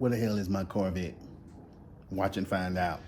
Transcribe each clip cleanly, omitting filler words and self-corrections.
Where the hell is my Corvette? Watch and find out.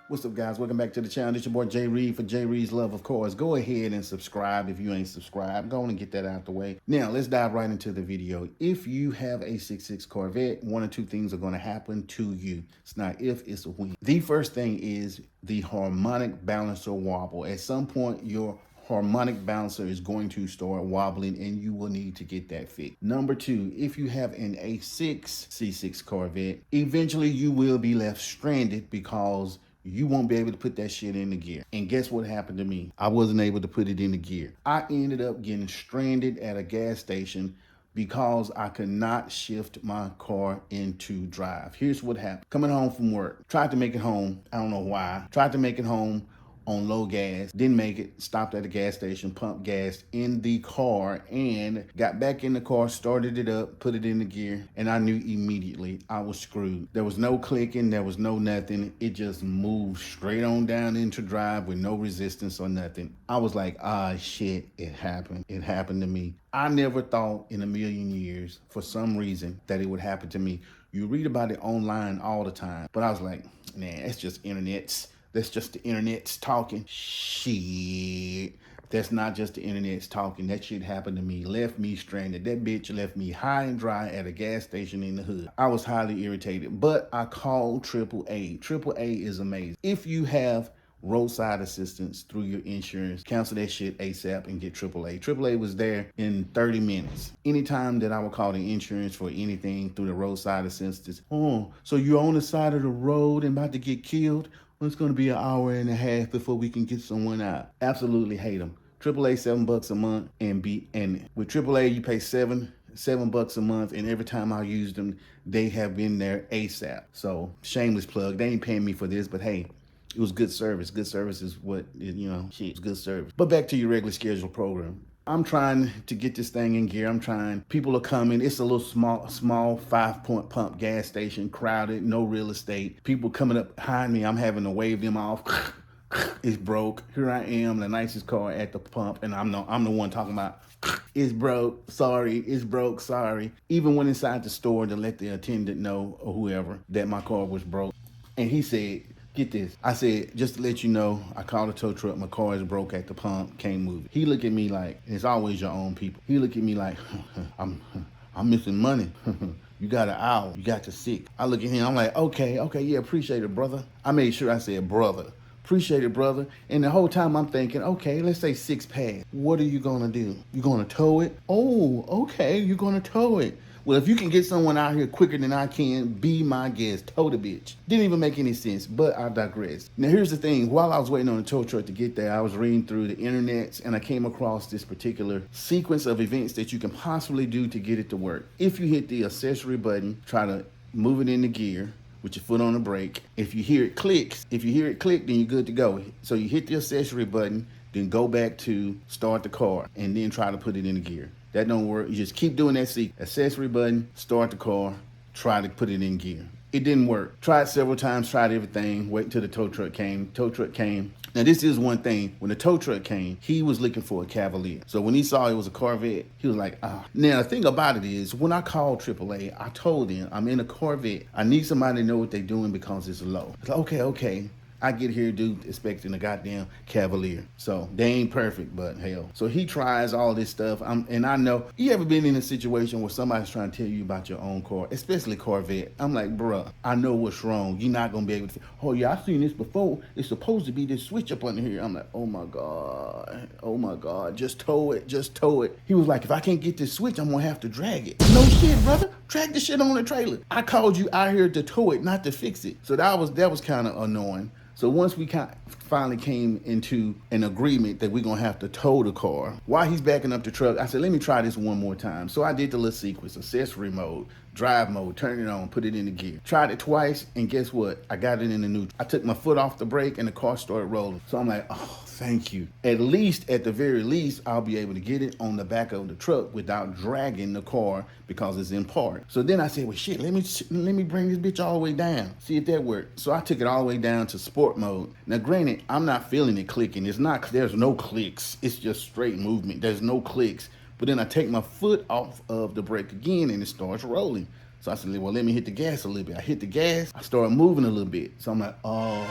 What's up, guys? Welcome back to the channel. It's your boy Jay Reed for Jay Reed's Love of Cars. Go ahead and subscribe if you ain't subscribed. Go on and get that out the way. Now, let's dive right into the video. If you have a 6.6 Corvette, one or two things are going to happen to you. It's not if, it's a when. The first thing is the harmonic balancer wobble. At some point, your harmonic balancer is going to start wobbling and you will need to get that fixed. Number two, if you have an A6 C6 Corvette, eventually you will be left stranded because you won't be able to put that shit in the gear. And guess what happened to me? I wasn't able to put it in the gear. I ended up getting stranded at a gas station because I could not shift my car into drive. Here's what happened. Coming home from work, tried to make it home. I don't know why. Tried to make it home on low gas, didn't make it, stopped at a gas station, pumped gas in the car, and got back in the car, started it up, put it in the gear, and I knew immediately I was screwed. There was no clicking, there was no nothing. It just moved straight on down into drive with no resistance or nothing. I was like, ah, shit, it happened. It happened to me. I never thought in a million years, for some reason, that it would happen to me. You read about it online all the time, but I was like, man, it's just internets. That's just the internet's talking. Shit. That's not just the internet's talking. That shit happened to me. Left me stranded. That bitch left me high and dry at a gas station in the hood. I was highly irritated, but I called AAA. AAA is amazing. If you have roadside assistance through your insurance, cancel that shit ASAP and get AAA. AAA was there in 30 minutes. Anytime that I would call the insurance for anything through the roadside assistance, oh, so you're on the side of the road and about to get killed? Well, it's going to be an hour and a half before we can get someone out. Absolutely hate them. AAA $7 a month, and with AAA you pay $7 a month, and every time I use them, they have been there ASAP. So shameless plug. They ain't paying me for this, but hey, it was good service. Good service is what, shit, it's good service. But back to your regular scheduled program. I'm trying to get this thing in gear. People are coming. It's a little small 5-point pump gas station, crowded, no real estate. People coming up behind me. I'm having to wave them off. It's broke. Here I am, the nicest car at the pump, and I'm the one talking about it's broke, sorry, it's broke, sorry. Even went inside the store to let the attendant know, or whoever, that my car was broke. And he said, get this. I said, just to let you know, I called a tow truck. My car is broke at the pump. Can't move it. He looked at me like, it's always your own people. He looked at me like, I'm missing money. You got an hour. You got to 6. I look at him. I'm like, okay, yeah, appreciate it, brother. I made sure I said, brother. Appreciate it, brother. And the whole time I'm thinking, okay, let's say 6 pass. What are you gonna do? You gonna tow it? Oh, okay, you're gonna tow it. Well, if you can get someone out here quicker than I can, be my guest. Tow the bitch. Didn't even make any sense, but I digress. Now, here's the thing. While I was waiting on the tow truck to get there, I was reading through the internets, and I came across this particular sequence of events that you can possibly do to get it to work. If you hit the accessory button, try to move it into gear with your foot on the brake. If you hear it click, then you're good to go. So you hit the accessory button, then go back to start the car, and then try to put it in the gear. That don't work. You just keep doing that sequence. Accessory button, start the car, try to put it in gear. It didn't work. Tried several times, tried everything, wait until the tow truck came. Tow truck came. Now, this is one thing. When the tow truck came, he was looking for a Cavalier. So when he saw it was a Corvette, he was like, ah. Now, the thing about it is, when I called AAA, I told them, I'm in a Corvette. I need somebody to know what they're doing because it's low. It's like, okay. I get here, dude, expecting a goddamn Cavalier. So they ain't perfect, but hell. So he tries all this stuff. And I know, you ever been in a situation where somebody's trying to tell you about your own car, especially Corvette? I'm like, bruh, I know what's wrong. You're not going to be able to, oh yeah, I've seen this before. It's supposed to be this switch up under here. I'm like, oh my God, just tow it. He was like, if I can't get this switch, I'm going to have to drag it. No shit, brother. Drag the shit on the trailer. I called you out here to tow it, not to fix it. So that was kind of annoying. So once we finally came into an agreement that we're going to have to tow the car, while he's backing up the truck, I said, let me try this one more time. So I did the little sequence, accessory mode, drive mode, turn it on, put it in the gear. Tried it twice, and guess what? I got it in the neutral. I took my foot off the brake, and the car started rolling. So I'm like, oh, thank you. At the very least, I'll be able to get it on the back of the truck without dragging the car because it's in park. So then I said, well, shit, let me bring this bitch all the way down. See if that worked. So I took it all the way down to sport mode. Now, granted, I'm not feeling it clicking. There's no clicks. It's just straight movement. There's no clicks. But then I take my foot off of the brake again and it starts rolling. So I said, well, let me hit the gas a little bit. I hit the gas, I started moving a little bit. So I'm like, oh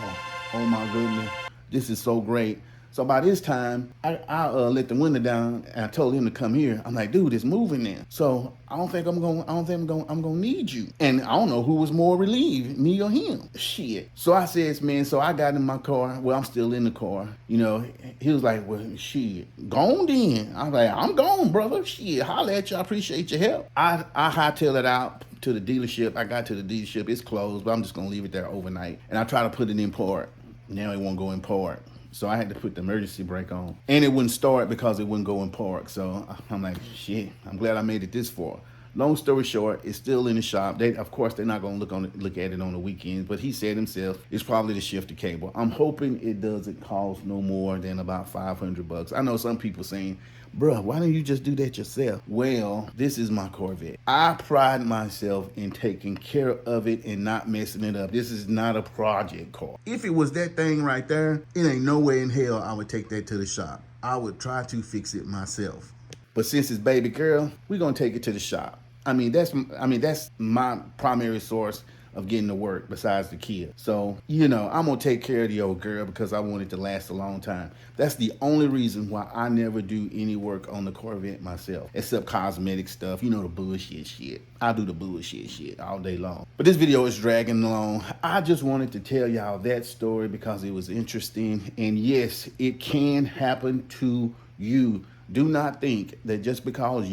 my goodness, this is so great. So by this time, I let the window down and I told him to come here. I'm like, dude, it's moving there. So I don't think I'm gonna need you. And I don't know who was more relieved, me or him. Shit. So I says, man, so I got in my car. Well, I'm still in the car. You know, he was like, well, shit, gone then. I was like, I'm gone, brother. Shit, holla at you. I appreciate your help. I hightailed it out to the dealership. I got to the dealership. It's closed, but I'm just gonna leave it there overnight. And I try to put it in park. Now it won't go in park. So I had to put the emergency brake on. And it wouldn't start because it wouldn't go in park. So I'm like, shit, I'm glad I made it this far. Long story short, it's still in the shop. Of course, they're not gonna look at it on the weekends, but he said himself, it's probably the shifter cable. I'm hoping it doesn't cost no more than about $500. I know some people saying, bruh, why don't you just do that yourself? Well, this is my Corvette. I pride myself in taking care of it and not messing it up. This is not a project car. If it was that thing right there, it ain't no way in hell I would take that to the shop. I would try to fix it myself. But since it's baby girl, we're gonna take it to the shop. I mean, that's my primary source of getting to work besides the kid. So, you know, I'm gonna take care of the old girl because I want it to last a long time. That's the only reason why I never do any work on the Corvette myself, except cosmetic stuff, you know, the bullshit shit. I do the bullshit shit all day long. But this video is dragging along. I just wanted to tell y'all that story because it was interesting. And yes, it can happen to you. Do not think that just because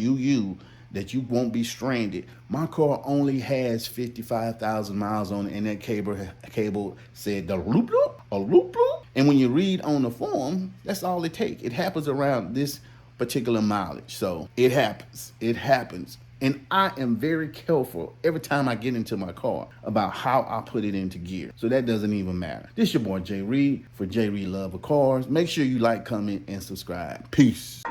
that you won't be stranded. My car only has 55,000 miles on it, and that cable said the loop loop, a loop loop. And when you read on the form, that's all it takes. It happens around this particular mileage. So it happens. It happens. And I am very careful every time I get into my car about how I put it into gear. So that doesn't even matter. This is your boy Jay Reed for Jay Reed Love of Cars. Make sure you like, comment, and subscribe. Peace.